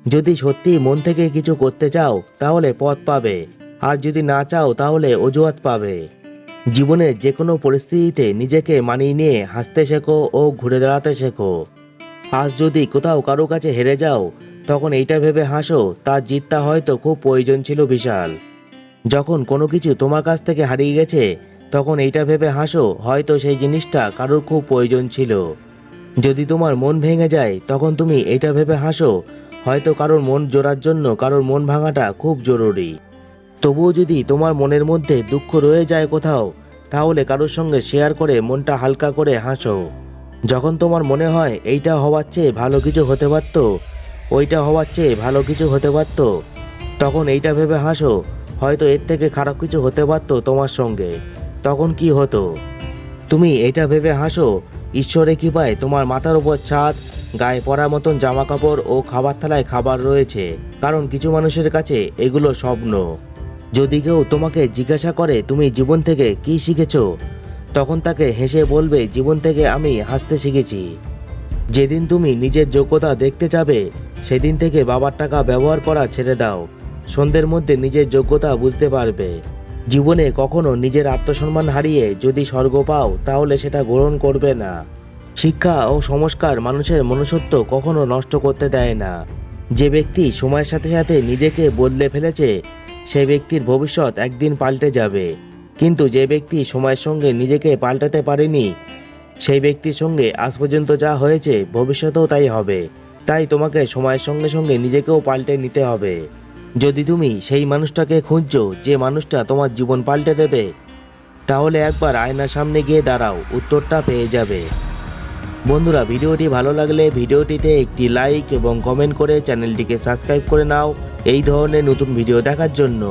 যদি সত্যি মন থেকে কিছু করতে চাও তাহলে পথ পাবে, আর যদি না চাও তাহলে অজুহাত পাবে। জীবনের যে কোনো পরিস্থিতিতে নিজেকে মানিয়ে নিয়ে হাসতে শেখো ও ঘুরে দাঁড়াতে শেখো। আজ যদি কোথাও কারো কাছে হেরে যাও, তখন এইটা ভেবে হাসো, তার জিতটা হয়তো খুব প্রয়োজন ছিল বিশাল। যখন কোনো কিছু তোমার কাছ থেকে হারিয়ে গেছে, তখন এইটা ভেবে হাসো, হয়তো সেই জিনিসটা কারোর খুব প্রয়োজন ছিল। যদি তোমার মন ভেঙে যায়, তখন তুমি এইটা ভেবে হাসো, হয়তো কারোর মন জোড়ার জন্য কারোর মন ভাঙাটা খুব জরুরি। তবুও যদি তোমার মনের মধ্যে দুঃখ রয়ে যায় কোথাও, তাহলে কারোর সঙ্গে শেয়ার করে মনটা হালকা করে হাসো। যখন তোমার মনে হয় এইটা হওয়ার চেয়ে ভালো কিছু হতে পারত, ওইটা হওয়ার চেয়ে ভালো কিছু হতে পারত, তখন এইটা ভেবে হাসো, হয়তো এর থেকে খারাপ কিছু হতে পারত তোমার সঙ্গে, তখন কি হতো? তুমি এটা ভেবে হাসো, ঈশ্বরের কৃপায় তোমার মাথার উপর ছাদ, গায়ে পরার মতন জামা কাপড় ও খাবার থালায় খাবার রয়েছে, কারণ কিছু মানুষের কাছে এগুলো স্বপ্ন। যদি কেউ তোমাকে জিজ্ঞাসা করে তুমি জীবন থেকে কি শিখেছো, তখন তাকে হেসে বলবে, জীবন থেকে আমি হাসতে শিখেছি। যেদিন তুমি নিজের যোগ্যতা দেখতে যাবে, সেদিন থেকে বাবার টাকা ব্যবহার করা ছেড়ে দাও। সন্ধ্যের মধ্যে নিজের যোগ্যতা বুঝতে পারবে। জীবনে কখনো নিজের আত্মসম্মান হারিয়ে যদি স্বর্গ পাও, তাহলে সেটা গ্রহণ করবে না। শিক্ষা ও সংস্কার মানুষের মনুষ্যত্ব কখনো নষ্ট করতে দেয় না। যে ব্যক্তি সময়ের সাথে সাথে নিজেকে বদলে ফেলেছে, সেই ব্যক্তির ভবিষ্যৎ একদিন পাল্টে যাবে। কিন্তু যে ব্যক্তি সময়ের সঙ্গে নিজেকে পাল্টাতে পারেনি, সেই ব্যক্তির সঙ্গে আজ পর্যন্ত যা হয়েছে, ভবিষ্যতেও তাই হবে। তাই তোমাকে সময়ের সঙ্গে সঙ্গে নিজেকেও পাল্টে নিতে হবে। যদি তুমি সেই মানুষটাকে খুঁজছো, যে মানুষটা তোমার জীবন পাল্টে দেবে, তাহলে একবার আয়নার সামনে গিয়ে দাঁড়াও, উত্তরটা পেয়ে যাবে। বন্ধুরা, ভিডিওটি ভালো লাগলে ভিডিওটিতে একটি লাইক এবং কমেন্ট করে চ্যানেলটিকে সাবস্ক্রাইব করে নাও এই ধরনের নতুন ভিডিও দেখার জন্য।